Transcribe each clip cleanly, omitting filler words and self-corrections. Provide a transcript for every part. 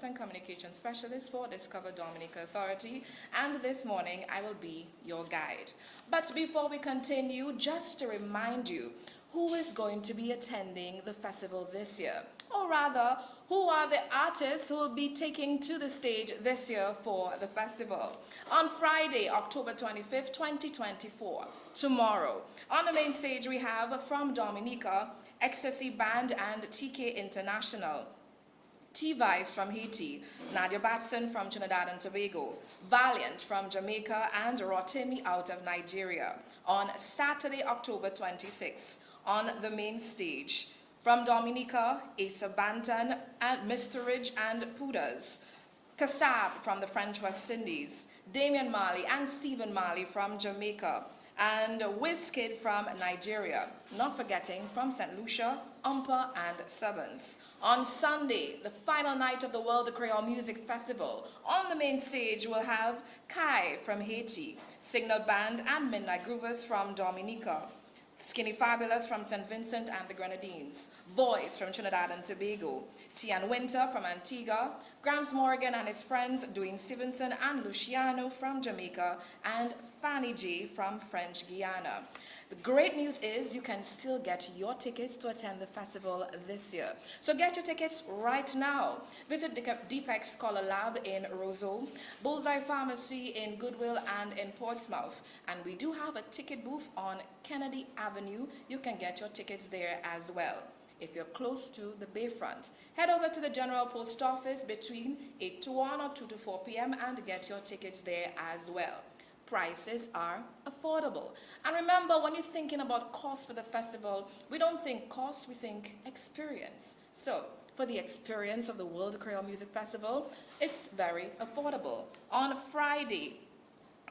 and Communication Specialist for Discover Dominica Authority, and this morning I will be your guide. But before we continue, just to remind you, who is going to be attending the festival this year? Or rather, who are the artists who will be taking to the stage this year for the festival? On Friday, October 25th, 2024, tomorrow, on the main stage we have from Dominica, Ecstasy Band and TK International, T-Vice from Haiti, Nadia Batson from Trinidad and Tobago, Valiant from Jamaica, and Rotimi out of Nigeria. On Saturday, October 26th, on the main stage, from Dominica, Asa Banton, and Mr. Ridge and Pudas, Kassab from the French West Indies, Damian Marley and Stephen Marley from Jamaica, and Wizkid from Nigeria, not forgetting from St. Lucia, Umpa and Sevens. On Sunday, the final night of the World Creole Music Festival, on the main stage we'll have Kai from Haiti, Signal Band and Midnight Groovers from Dominica, Skinny Fabulous from St. Vincent and the Grenadines, Voice from Trinidad and Tobago, Tian Winter from Antigua, Grams Morgan and his friends Dwayne Stevenson and Luciano from Jamaica, and Fanny J from French Guiana. The great news is you can still get your tickets to attend the festival this year. So get your tickets right now. Visit Deepak Scholar Lab in Roseau, Bullseye Pharmacy in Goodwill and in Portsmouth. And we do have a ticket booth on Kennedy Avenue. You can get your tickets there as well. If you're close to the Bayfront, head over to the General Post Office between 8 to 1 or 2 to 4 p.m. and get your tickets there as well. Prices are affordable. And remember, when you're thinking about cost for the festival, we don't think cost, we think experience. So, for the experience of the World Creole Music Festival, it's very affordable. On Friday,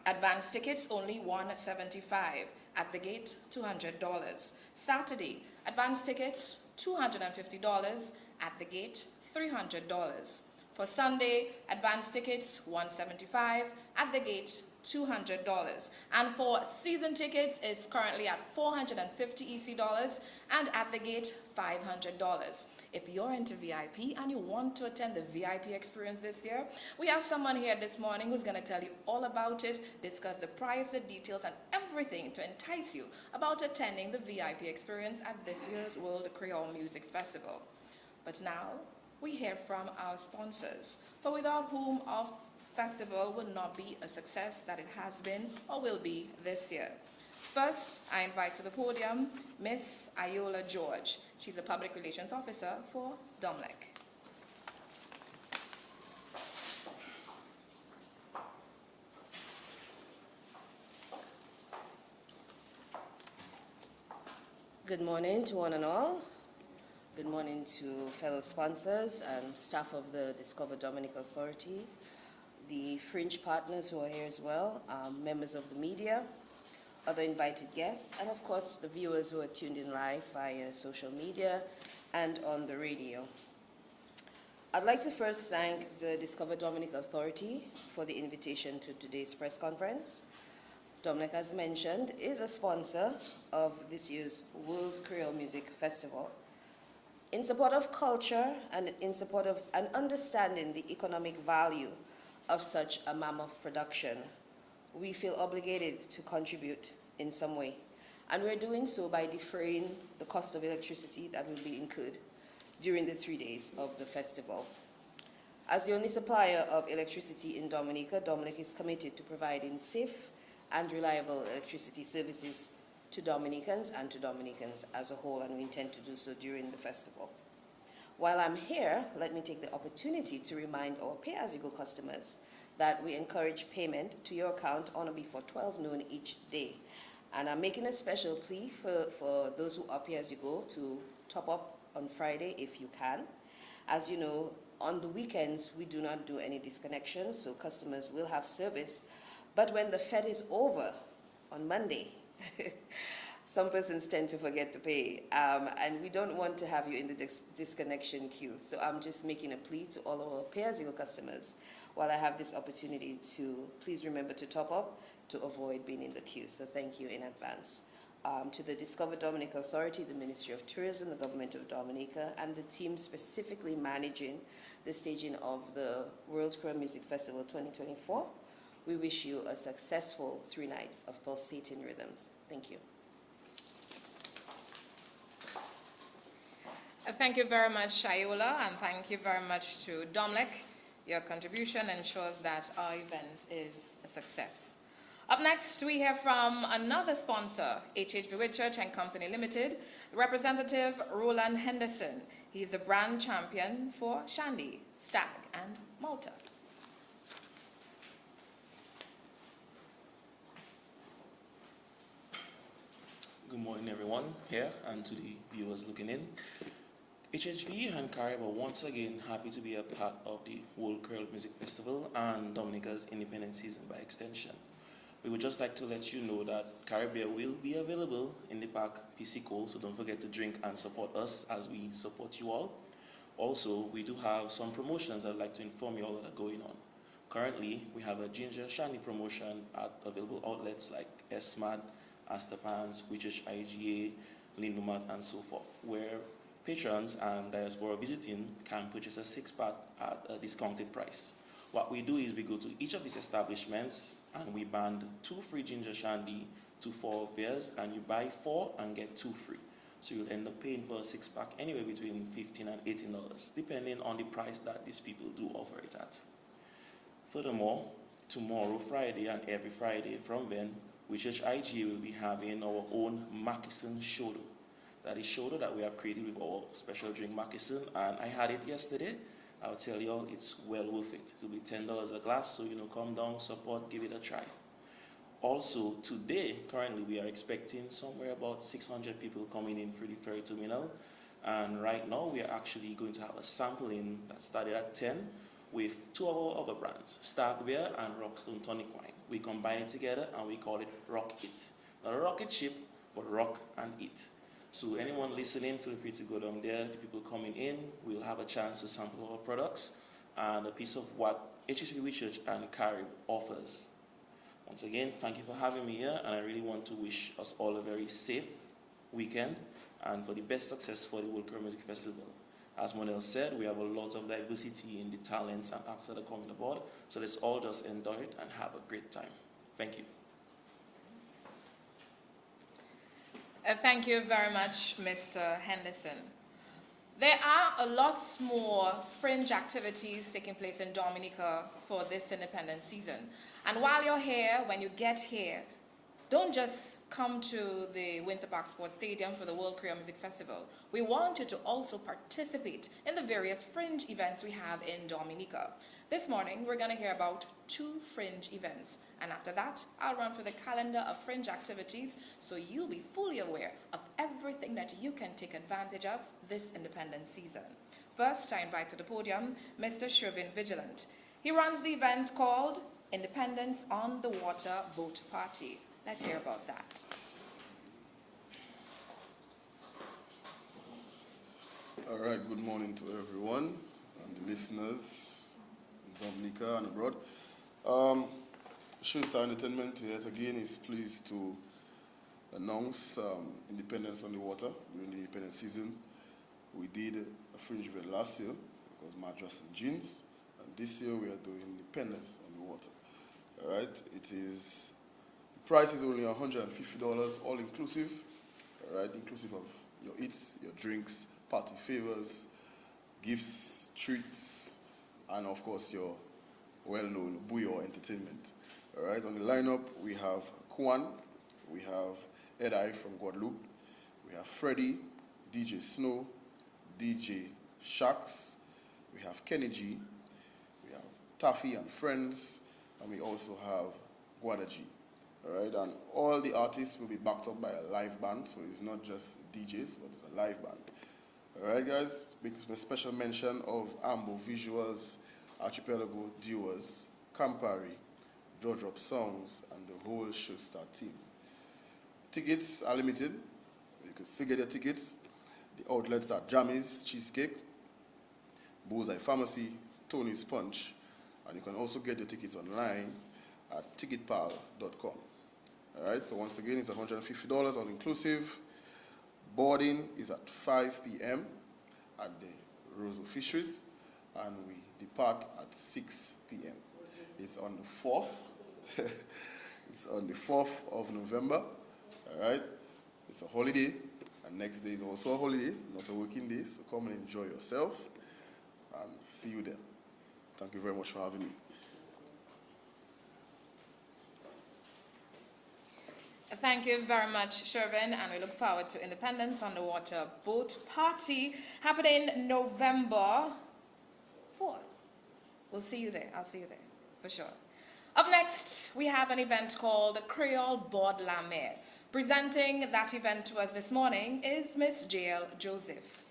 advance tickets only $175. At the gate, $200. Saturday, advance tickets $250. At the gate, $300. For Sunday, advance tickets $175. At the gate, $200. And for season tickets, it's currently at $450 EC dollars, and at the gate, $500. If you're into VIP and you want to attend the VIP experience this year, we have someone here this morning who's going to tell you all about it, discuss the price, the details, and everything to entice you about attending the VIP experience at this year's World Creole Music Festival. But now, we hear from our sponsors, for without whom our festival will not be a success that it has been or will be this year. First, I invite to the podium Miss Ayola George. She's a Public Relations Officer for DOMLEC. Good morning to one and all. Good morning to fellow sponsors and staff of the Discover Dominica Authority, the fringe partners who are here as well, members of the media, other invited guests, and of course the viewers who are tuned in live via social media and on the radio. I'd like to first thank the Discover Dominica Authority for the invitation to today's press conference. DOMLEC, as mentioned, is a sponsor of this year's World Creole Music Festival. In support of culture and in support of and understanding the economic value of such a mammoth production, we feel obligated to contribute in some way. And we're doing so by defraying the cost of electricity that will be incurred during the 3 days of the festival. As the only supplier of electricity in Dominica, DOMLEC is committed to providing safe and reliable electricity services to Dominicans and to Dominicans as a whole, and we intend to do so during the festival. While I'm here, let me take the opportunity to remind our pay-as-you-go customers that we encourage payment to your account on or before 12 noon each day. And I'm making a special plea for those who are pay-as-you-go to top up on Friday if you can. As you know, on the weekends, we do not do any disconnection, so customers will have service. But when the Fed is over on Monday, some persons tend to forget to pay, and we don't want to have you in the disconnection queue. So I'm just making a plea to all our pay-as-you-go customers while I have this opportunity to please remember to top up to avoid being in the queue. So thank you in advance. To the Discover Dominica Authority, the Ministry of Tourism, the Government of Dominica, and the team specifically managing the staging of the World Creole Music Festival 2024. We wish you a successful 3 nights of pulsating rhythms. Thank you. Thank you very much, Shayola, and thank you very much to DOMLEC. Your contribution ensures that our event is a success. Up next, we hear from another sponsor, HHV Whitchurch and Company Limited, Representative Roland Henderson. He's the brand champion for Shandy, Stag, and Malta. Good morning, everyone here and to the viewers looking in. HHV and Carib are once again happy to be a part of the World Creole Music Festival and Dominica's Independence Season by extension. We would just like to let you know that Caribbean will be available in the park PC Cole, so don't forget to drink and support us as we support you all. Also, we do have some promotions I'd like to inform you all that are going on. Currently, we have a Ginger Shandy promotion at available outlets like SMAD, Astafans, Whichurch IGA, Lindumat, and so forth, where patrons and diaspora visiting can purchase a 6-pack at a discounted price. What we do is we go to each of these establishments and we band 2 free ginger shandy to 4 of theirs, and you buy 4 and get 2 free. So you'll end up paying for a 6-pack anywhere between $15 and $18, depending on the price that these people do offer it at. Furthermore, tomorrow, Friday, and every Friday from then, Whichurch IG will be having our own Moccasin Shodo. That is Shodo that we have created with our special drink Moccasin, and I had it yesterday. I'll tell you all, it's well worth it. It'll be $10 a glass, so come down, support, give it a try. Also, today, currently, we are expecting somewhere about 600 people coming in through the ferry terminal, and right now we are actually going to have a sampling that started at 10 with 2 of our other brands, Stag Beer and Rockstone Tonic Wine. We combine it together and we call it Rock It. Not a rocket ship, but rock and eat. So anyone listening, feel free to go down there. The people coming in will have a chance to sample our products and a piece of what HHV Whitchurch and Carib offers. Once again, thank you for having me here, and I really want to wish us all a very safe weekend and for the best success for the World Creole Music Festival. As Monel said, we have a lot of diversity in the talents and acts that are coming aboard, so let's all just enjoy it and have a great time. Thank you. Thank you very much, Mr. Henderson. There are a lot more fringe activities taking place in Dominica for this independence season. And while you're here, when you get here, don't just come to the Windsor Park Sports Stadium for the World Creole Music Festival. We want you to also participate in the various fringe events we have in Dominica. This morning, we're going to hear about 2 fringe events. And after that, I'll run through the calendar of fringe activities so you'll be fully aware of everything that you can take advantage of this independence season. First, I invite to the podium Mr. Shervin Vigilant. He runs the event called Independence on the Water Boat Party. Let's hear about that. All right, good morning to everyone and the listeners in Dominica and abroad. Showstar Entertainment yet again is pleased to announce Independence on the Water during the Independence season. We did a fringe event last year, it was Madras and Jeans, and this year we are doing Independence on the Water. All right, the price is only $150 all inclusive, all right, inclusive of your eats, your drinks, party favors, gifts, treats, and of course your well-known Buyo entertainment. All right, on the lineup we have Kwan, we have Ed-I from Guadeloupe, we have Freddie, DJ Snow, DJ Sharks, we have Kenny G, we have Taffy and Friends, and we also have Guada G. All right, and all the artists will be backed up by a live band, so it's not just DJs, but it's a live band. All right, guys, because a special mention of Ambo Visuals, Archipelago Duos, Campari, Draw Drop Songs, and the whole Showstar team. Tickets are limited. You can still get your tickets. The outlets are Jammy's Cheesecake, Bullseye Pharmacy, Tony's Punch, and you can also get your tickets online at ticketpal.com. All right, so once again, it's $150 all inclusive. Boarding is at 5 p.m. at the Roseau Fisheries, and we depart at 6 p.m. It's on the 4th. It's on the 4th of November. All right? It's a holiday, and next day is also a holiday, not a working day, so come and enjoy yourself, and see you there. Thank you very much for having me. Thank you very much, Shervin, and we look forward to Independence on the Water Boat Party happening November 4th. We'll see you there. I'll see you there, for sure. Up next, we have an event called Creole Bord La Mer. Presenting that event to us this morning is Miss J.L. Joseph.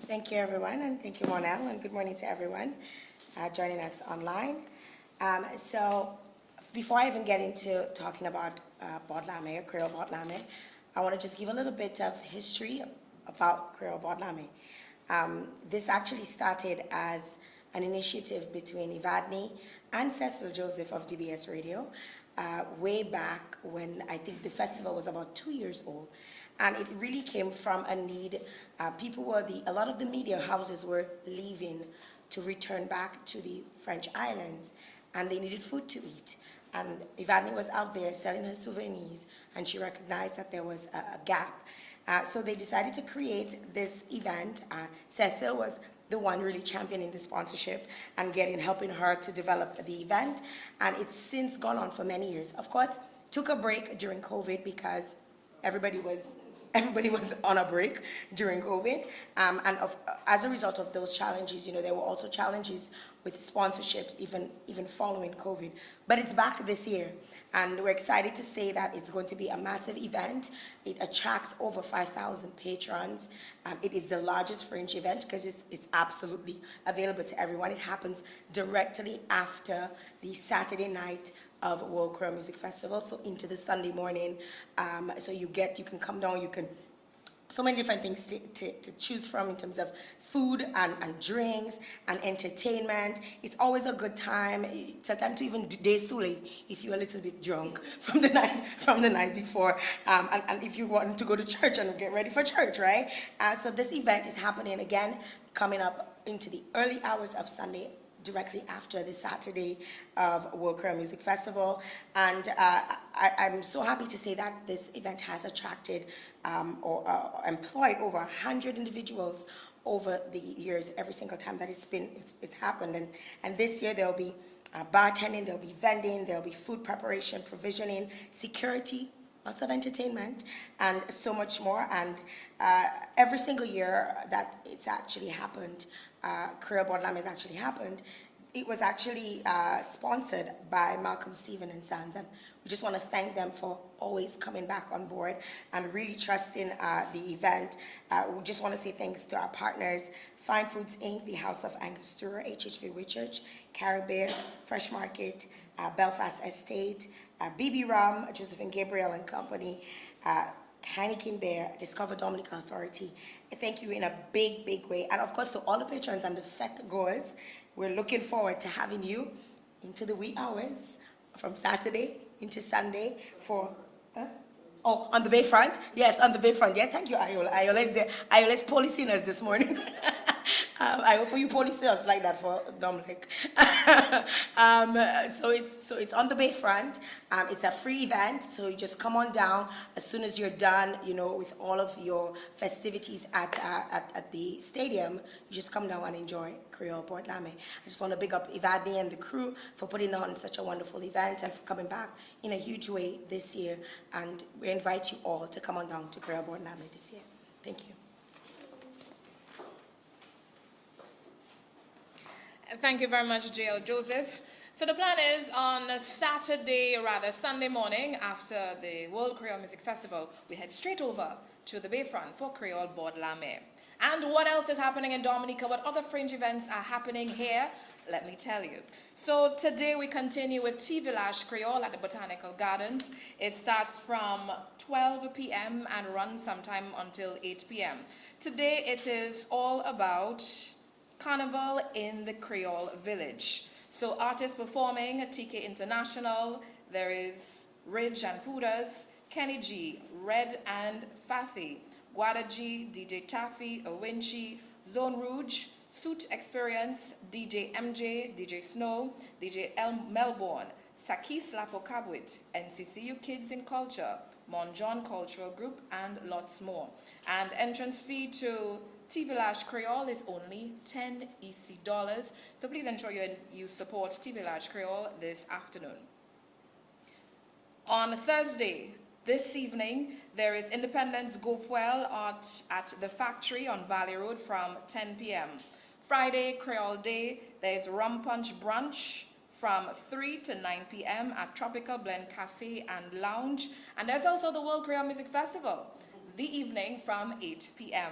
Thank you, everyone, and thank you, Monel, and good morning to everyone joining us online. So before I even get into talking about Bord La Mer, Creole Bord La Mer, I want to just give a little bit of history about Creole Bord La Mer. This actually started as an initiative between Evadne and Cecil Joseph of DBS Radio way back when I think the festival was about 2 years old. And it really came from a need. A lot of the media houses were leaving to return back to the French islands, and they needed food to eat. And Evadne was out there selling her souvenirs, and she recognized that there was a gap. So they decided to create this event. Cecil was the one really championing the sponsorship and helping her to develop the event. And it's since gone on for many years. Of course, took a break during COVID because everybody was on a break during COVID. As a result of those challenges, there were also challenges with sponsorship even following COVID. But it's back this year. And we're excited to say that it's going to be a massive event. It attracts over 5,000 patrons. It is the largest fringe event because it's absolutely available to everyone. It happens directly after the Saturday night of World Creole Music Festival, so into the Sunday morning. So you can come down, so many different things to choose from in terms of food and drinks and entertainment. It's always a good time. It's a time to even do day sule if you're a little bit drunk from the night before, and if you want to go to church and get ready for church, right? So this event is happening again, coming up into the early hours of Sunday, directly after the Saturday of World Creole Music Festival. And I'm so happy to say that this event has attracted or employed over 100 individuals over the years, every single time that it's happened. And this year there'll be bartending, there'll be vending, there'll be food preparation, provisioning, security, lots of entertainment, and so much more. And every single year that it's actually happened, Creole Bord La Mer has actually happened, it was actually sponsored by Malcolm Stephen and Sons, and we just want to thank them for always coming back on board and really trusting the event. We just want to say thanks to our partners, Fine Foods Inc., the House of Angostura, HHV Whitchurch, Caribbean, Fresh Market, Belfast Estate, BB Rum, Joseph and Gabriel and Company, Heineken Beer, Discover DOMLEC Authority. Thank you in a big, big way. And of course, to all the patrons and the fete goers, we're looking forward to having you into the wee hours from Saturday into Sunday for, on the Bayfront? Yes, on the Bayfront. Yes, thank you, Ayola. Ayola's policing us this morning. I hope you police us like that for DOMLEC. So it's on the Bayfront. It's a free event, so you just come on down as soon as you're done, with all of your festivities at the stadium. You just come down and enjoy Creole Bord La Mer. I just want to big up Evadne and the crew for putting on such a wonderful event and for coming back in a huge way this year. And we invite you all to come on down to Creole Bord La Mer this year. Thank you. Thank you very much, J.L. Joseph. So the plan is on Sunday morning after the World Creole Music Festival, we head straight over to the Bayfront for Creole Bord La Mer. And what else is happening in Dominica? What other fringe events are happening here? Let me tell you. So today we continue with Tea Village Creole at the Botanical Gardens. It starts from 12 p.m. and runs sometime until 8 p.m. Today it is all about Carnival in the Creole Village. So artists performing, TK International, there is Ridge and Pooders, Kenny G, Red and Fathy, Guadaji, DJ Taffy, Awinchi, Zone Rouge, Suit Experience, DJ MJ, DJ Snow, DJ Melbourne, Sakis Lapokabwit, NCCU Kids in Culture, Monjon Cultural Group, and lots more. And entrance fee to T Village Creole is only 10 EC dollars. So please ensure you support T Village Creole this afternoon. On Thursday, this evening, there is Independence Gopwell at the factory on Valley Road from 10 p.m. Friday, Creole Day, there is Rum Punch Brunch from 3 to 9 p.m. at Tropical Blend Cafe and Lounge. And there's also the World Creole Music Festival, the evening from 8 p.m.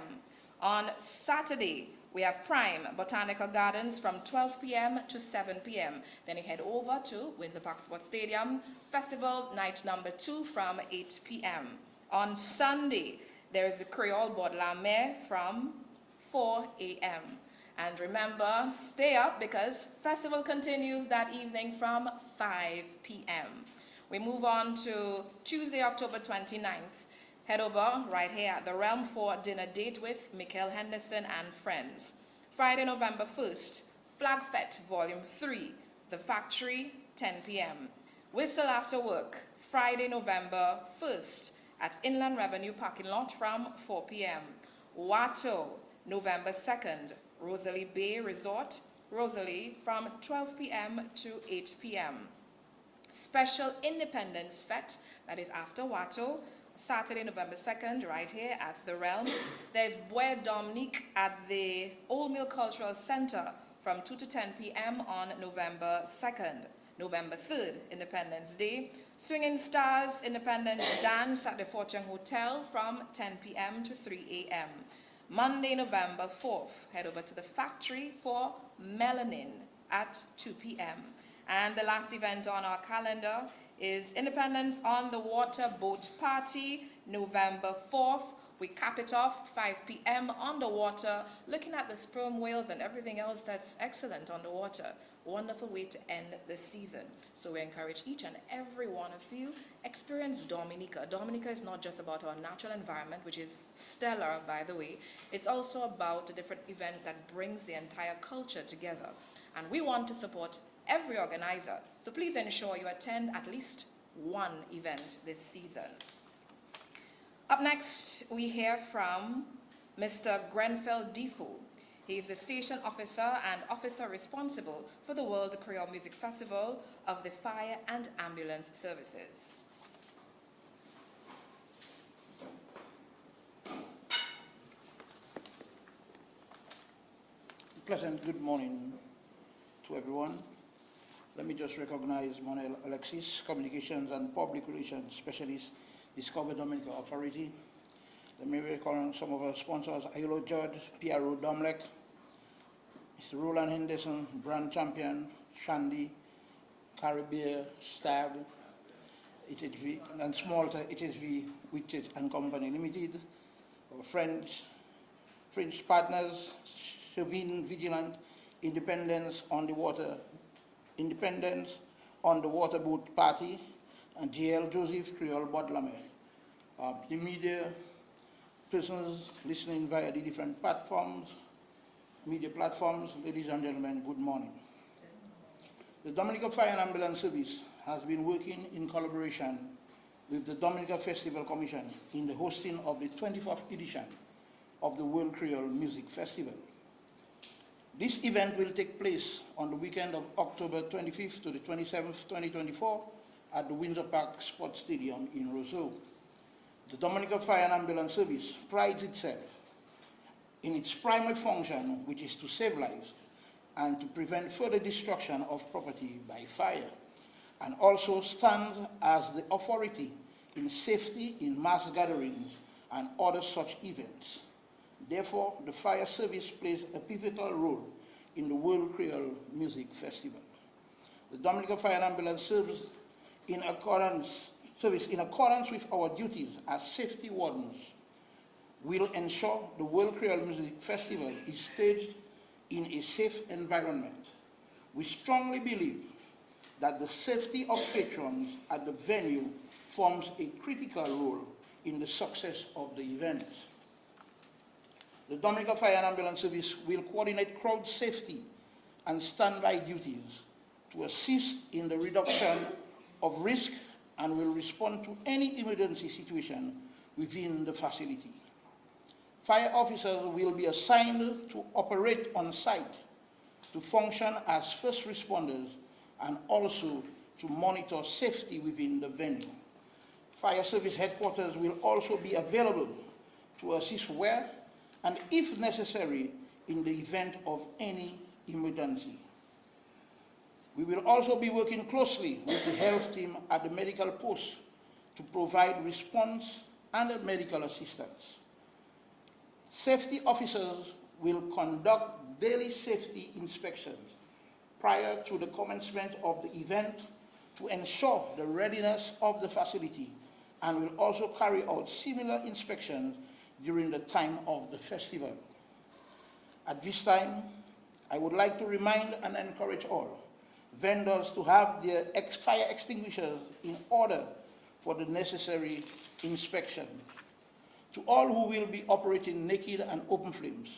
On Saturday, we have Prime Botanical Gardens from 12 p.m. to 7 p.m. Then you head over to Windsor Park Sports Stadium, Festival Night number 2 from 8 p.m. On Sunday, there is the Creole Bord La Mer from 4 a.m. And remember, stay up because festival continues that evening from 5 p.m. We move on to Tuesday, October 29th. Head over right here at the Realm for dinner date with Mikhail Henderson and friends. Friday, November 1st, Flag Fete Volume 3, The Factory, 10 p.m. Whistle After Work, Friday, November 1st at Inland Revenue Parking Lot from 4 p.m. Watto, November 2nd, Rosalie Bay Resort, Rosalie from 12 p.m. to 8 p.m. Special Independence Fete, that is after Watto, Saturday, November 2nd, right here at the Realm. There's Bois DOMLEC at the Old Mill Cultural Center from 2 to 10 p.m. on November 2nd. November 3rd, Independence Day. Swinging Stars Independence Dance at the Fortune Hotel from 10 p.m. to 3 a.m. Monday, November 4th, head over to the factory for Melanin at 2 p.m. And the last event on our calendar is Independence on the Water Boat Party, November 4th. We cap it off 5 p.m. on the water, looking at the sperm whales and everything else that's excellent on the water. Wonderful way to end the season. So we encourage each and every one of you, experience Dominica. Dominica is not just about our natural environment, which is stellar, by the way. It's also about the different events that brings the entire culture together. And we want to support every organizer. So please ensure you attend at least one event this season. Up next, we hear from Mr. Grenfell Defoe. He is the station officer and officer responsible for the World Creole Music Festival of the Fire and Ambulance Services. Pleasant good morning to everyone. Let me just recognize Monel Alexis, Communications and Public Relations Specialist, Discover Dominica Authority. Let me recognize some of our sponsors, ILO Judge, PRO DOMLEC, Mr. Roland Henderson, Brand Champion, Shandy, Caribbean, Stag, HHV, and Smalta, HHV Whitchurch and Company Limited, our Fringe Partners, Chauvin Vigilant, Independence on the Water Boat Party, and JL Joseph, Creole Bord La Mer. The media persons listening via the different media platforms, ladies and gentlemen, good morning. The Dominica Fire and Ambulance Service has been working in collaboration with the Dominica Festival Commission in the hosting of the 24th edition of the World Creole Music Festival. This event will take place on the weekend of October 25th to the 27th, 2024 at the Windsor Park Sports Stadium in Roseau. The Dominica Fire and Ambulance Service prides itself in its primary function, which is to save lives and to prevent further destruction of property by fire, and also stands as the authority in safety in mass gatherings and other such events. Therefore, the fire service plays a pivotal role in the World Creole Music Festival. The Dominica Fire and Ambulance Service, in accordance with our duties as safety wardens, will ensure the World Creole Music Festival is staged in a safe environment. We strongly believe that the safety of patrons at the venue forms a critical role in the success of the event. The Dominica Fire and Ambulance Service will coordinate crowd safety and standby duties to assist in the reduction of risk and will respond to any emergency situation within the facility. Fire officers will be assigned to operate on site, to function as first responders, and also to monitor safety within the venue. Fire Service headquarters will also be available to assist where and if necessary in the event of any emergency. We will also be working closely with the health team at the medical post to provide response and medical assistance. Safety officers will conduct daily safety inspections prior to the commencement of the event to ensure the readiness of the facility, and will also carry out similar inspections during the time of the festival. At this time, I would like to remind and encourage all vendors to have their fire extinguishers in order for the necessary inspection. To all who will be operating naked and open flames,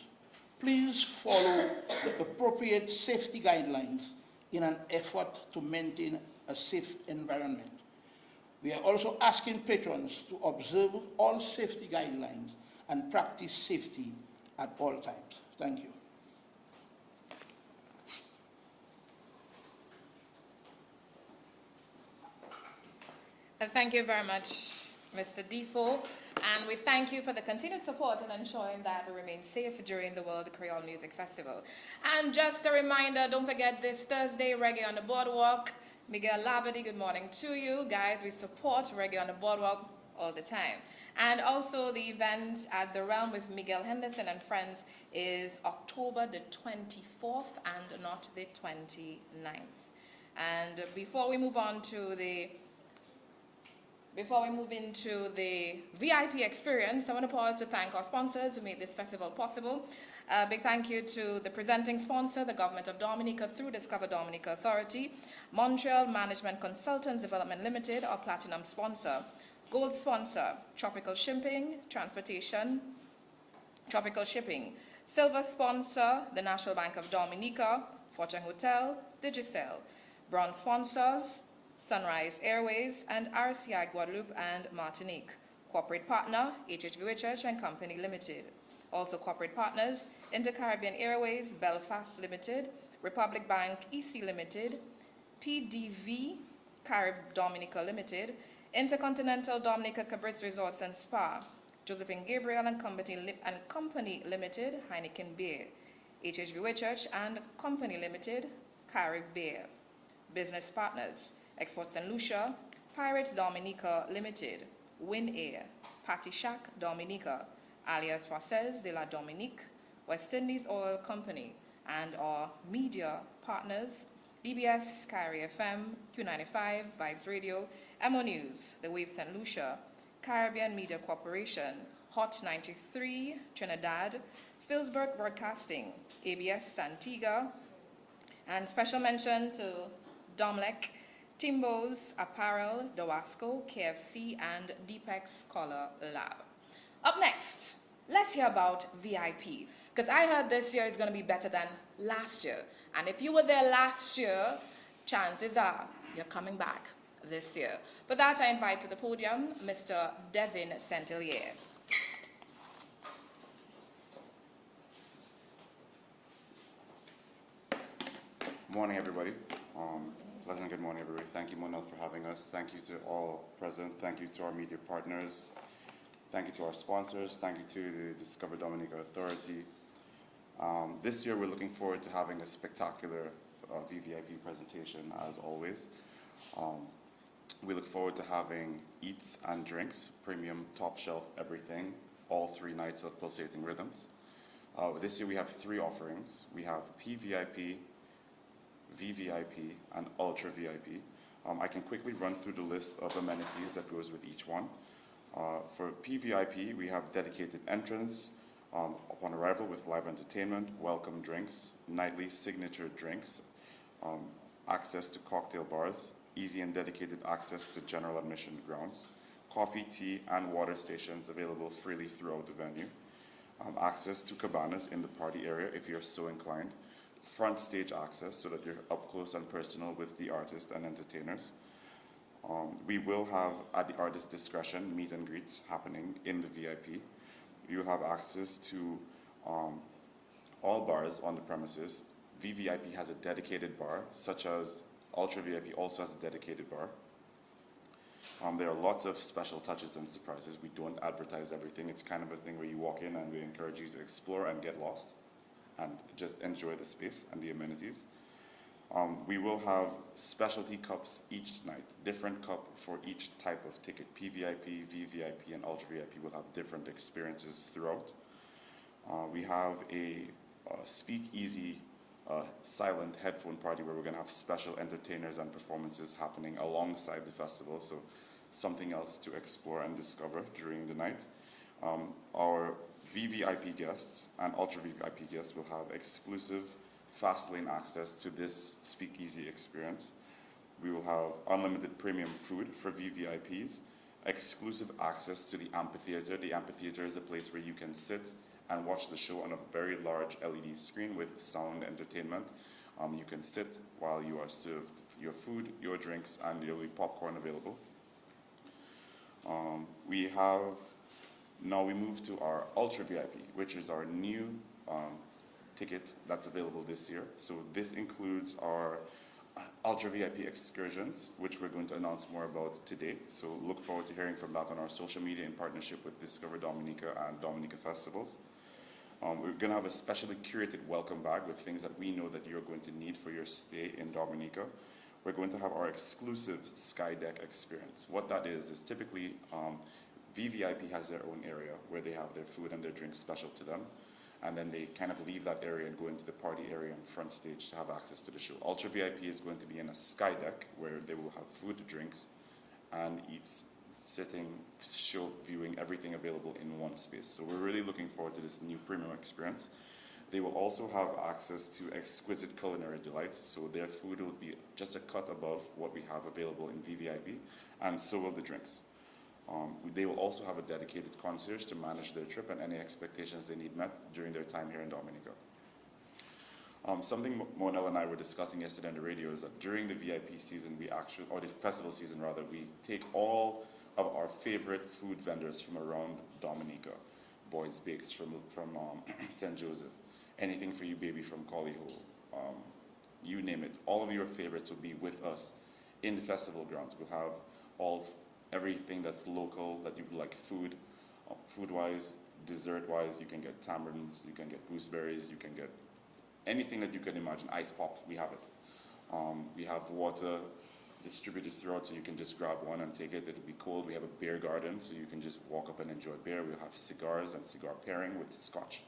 please follow the appropriate safety guidelines in an effort to maintain a safe environment. We are also asking patrons to observe all safety guidelines and practice safety at all times. Thank you. Thank you very much, Mr. Defoe, and we thank you for the continued support in ensuring that we remain safe during the World Creole Music Festival. And just a reminder, don't forget this Thursday, Reggae on the Boardwalk. Miguel Labadie, good morning to you. Guys, we support Reggae on the Boardwalk all the time. And also the event at the Realm with Miguel Henderson and friends is October the 24th and not the 29th. And before we move into the VIP experience, I want to pause to thank our sponsors who made this festival possible. A big thank you to the presenting sponsor, the Government of Dominica through Discover Dominica Authority, Montreal Management Consultants Development Limited, our platinum sponsor, gold sponsor, Tropical Shipping, Transportation, Tropical Shipping, silver sponsor, the National Bank of Dominica, Fortune Hotel, Digicel, bronze sponsors, Sunrise Airways, and RCI Guadeloupe and Martinique. Corporate partner, HHV Whitchurch and Company Limited. Also corporate partners, Inter-Caribbean Airways, Belfast Limited, Republic Bank EC Limited, PDV, Carib Dominica Limited, Intercontinental Dominica Cabritz Resorts and Spa, Josephine Gabriel and Company Limited, Heineken Beer, HHV Whitchurch and Company Limited, Carib Beer. Business partners, Exports St. Lucia, Pirates Dominica Limited, Win Air, Patty Shack Dominica, alias Française de la Dominique, West Indies Oil Company, and our media partners, DBS, Kyrie FM, Q95, Vibes Radio, MO News, The Wave St. Lucia, Caribbean Media Corporation, Hot 93, Trinidad, Philsburg Broadcasting, ABS Antigua, and special mention to DOMLEC, Timbo's Apparel, Dowasco, KFC, and Deepex Color Lab. Up next, let's hear about VIP, because I heard this year is going to be better than last year. And if you were there last year, chances are you're coming back this year. For that, I invite to the podium Mr. Devin Saint-Hilaire. Morning, everybody. Pleasant good morning, everybody. Thank you, Monel, for having us. Thank you to all present. Thank you to our media partners. Thank you to our sponsors. Thank you to the Discover Dominica Authority. This year, we're looking forward to having a spectacular VVIP presentation, as always. We look forward to having eats and drinks, premium, top shelf, everything, all 3 nights of pulsating rhythms. This year, we have 3 offerings. We have PVIP, VVIP, and Ultra VIP. I can quickly run through the list of amenities that goes with each one. For PVIP, we have dedicated entrance upon arrival with live entertainment, welcome drinks, nightly signature drinks, access to cocktail bars, easy and dedicated access to general admission grounds, coffee, tea, and water stations available freely throughout the venue. access to cabanas in the party area if you're so inclined, front stage access so that you're up close and personal with the artists and entertainers. We will have, at the artist's discretion, meet and greets happening in the VIP. You'll have access to all bars on the premises. VVIP has a dedicated bar, such as Ultra VIP also has a dedicated bar. There are lots of special touches and surprises. We don't advertise everything. It's kind of a thing where you walk in and we encourage you to explore and get lost and just enjoy the space and the amenities. We will have specialty cups each night, different cup for each type of ticket. PVIP, VVIP, and Ultra VIP will have different experiences throughout. We have a speakeasy silent headphone party where we're going to have special entertainers and performances happening alongside the festival, so something else to explore and discover during the night. Our VVIP guests and Ultra VVIP guests will have exclusive fast lane access to this speakeasy experience. We will have unlimited premium food for VVIPs, exclusive access to the amphitheater. The amphitheater is a place where you can sit and watch the show on a very large LED screen with sound entertainment. You can sit while you are served your food, your drinks, and there will be popcorn available. Now we move to our Ultra VIP, which is our new ticket that's available this year. So this includes our Ultra VIP excursions, which we're going to announce more about today. So look forward to hearing from that on our social media in partnership with Discover Dominica and Dominica Festivals. We're going to have a specially curated welcome bag with things that we know that you're going to need for your stay in Dominica. We're going to have our exclusive Sky Deck experience. What that is typically VVIP has their own area where they have their food and their drinks special to them. And then they kind of leave that area and go into the party area and front stage to have access to the show. Ultra VIP is going to be in a Sky Deck where they will have food, drinks, and eats, sitting, show, viewing, everything available in one space. So we're really looking forward to this new premium experience. They will also have access to exquisite culinary delights, so their food will be just a cut above what we have available in VVIP, and so will the drinks. They will also have a dedicated concierge to manage their trip and any expectations they need met during their time here in Dominica. Something Monel and I were discussing yesterday on the radio is that during the VIP season, or the festival season rather, we take all of our favorite food vendors from around Dominica. Boyd's Bakes from St. Joseph, anything for you baby from Collyhole, you name it. All of your favorites will be with us in the festival grounds. We'll have everything that's local that you like, food-wise, dessert-wise. You can get tamarinds, you can get gooseberries, you can get anything that you can imagine. Ice pop, we have it. We have water distributed throughout, so you can just grab one and take it. It'll be cold. We have a beer garden, so you can just walk up and enjoy beer. We'll have cigars and cigar pairing with scotch.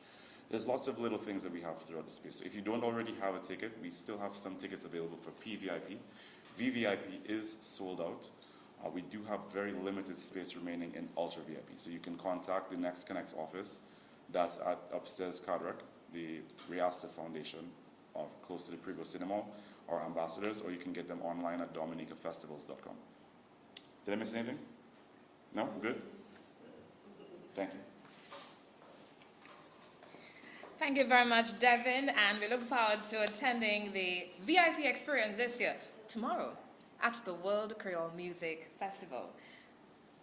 There's lots of little things that we have throughout the space. So if you don't already have a ticket, we still have some tickets available for PVIP. VVIP is sold out. We do have very limited space remaining in Ultra VIP. So you can contact the Next Connects office that's at upstairs Cadrec, the Riasta Foundation, close to the Privo Cinema, our ambassadors, or you can get them online at dominicafestivals.com. Did I miss anything? No? Good? Thank you. Thank you very much, Devin, and we look forward to attending the VIP experience this year, tomorrow, at the World Creole Music Festival.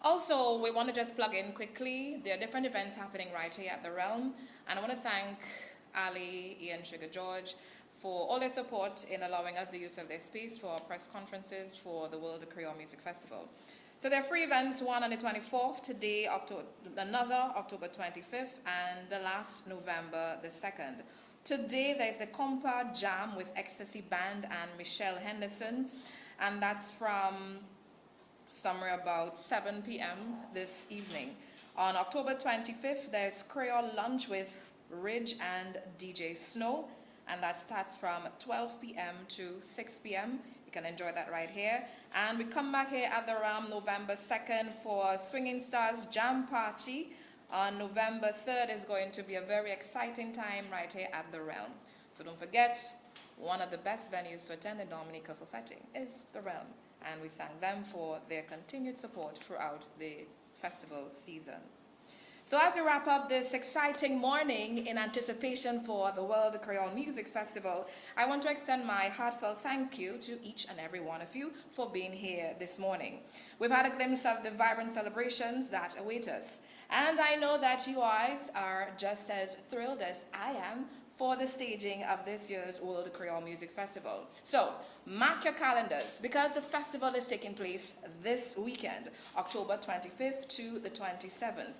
Also, we want to just plug in quickly, there are different events happening right here at the Realm, and I want to thank Ali, Ian, Sugar George, for all their support in allowing us the use of their space for our press conferences for the World Creole Music Festival. So there are 3 events, one on the 24th, today, another October 25th, and the last November the 2nd. Today there's the Compa Jam with Ecstasy Band and Michelle Henderson, and that's from somewhere about 7 p.m. this evening. On October 25th, there's Creole Lunch with Ridge and DJ Snow, and that starts from 12 p.m. to 6 p.m. You can enjoy that right here. And we come back here at the Ram November 2nd for Swinging Stars Jam Party. On November 3rd is going to be a very exciting time right here at the Realm. So don't forget, one of the best venues to attend in Dominica for fetting is the Realm. And we thank them for their continued support throughout the festival season. So as we wrap up this exciting morning in anticipation for the World Creole Music Festival, I want to extend my heartfelt thank you to each and every one of you for being here this morning. We've had a glimpse of the vibrant celebrations that await us, and I know that you guys are just as thrilled as I am for the staging of this year's World Creole Music Festival. So, mark your calendars because the festival is taking place this weekend, October 25th to the 27th.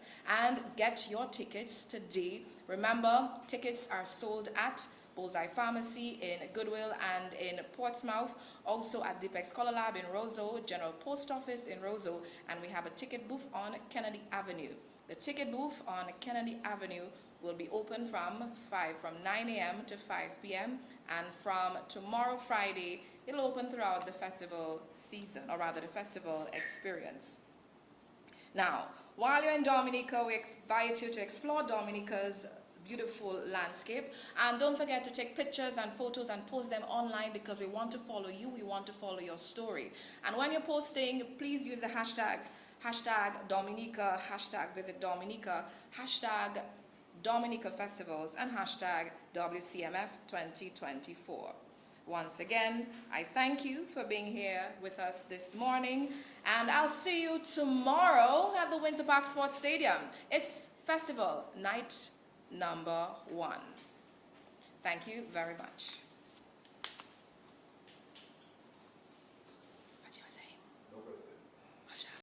And get your tickets today. Remember, tickets are sold at Bullseye Pharmacy in Goodwill and in Portsmouth, also at Deepex Color Lab in Roseau, General Post Office in Roseau, and we have a ticket booth on Kennedy Avenue. The ticket booth on Kennedy Avenue will be open from 9 a.m. to 5 p.m. and from tomorrow, Friday, it'll open throughout the festival season, or rather the festival experience. Now, while you're in Dominica, we invite you to explore Dominica's beautiful landscape, and don't forget to take pictures and photos and post them online because we want to follow you, we want to follow your story. And when you're posting, please use the hashtags, hashtag Dominica, hashtag Visit Dominica, hashtag Dominica Festivals, and hashtag WCMF 2024. Once again, I thank you for being here with us this morning, and I'll see you tomorrow at the Windsor Park Sports Stadium. It's festival night number 1. Thank you very much.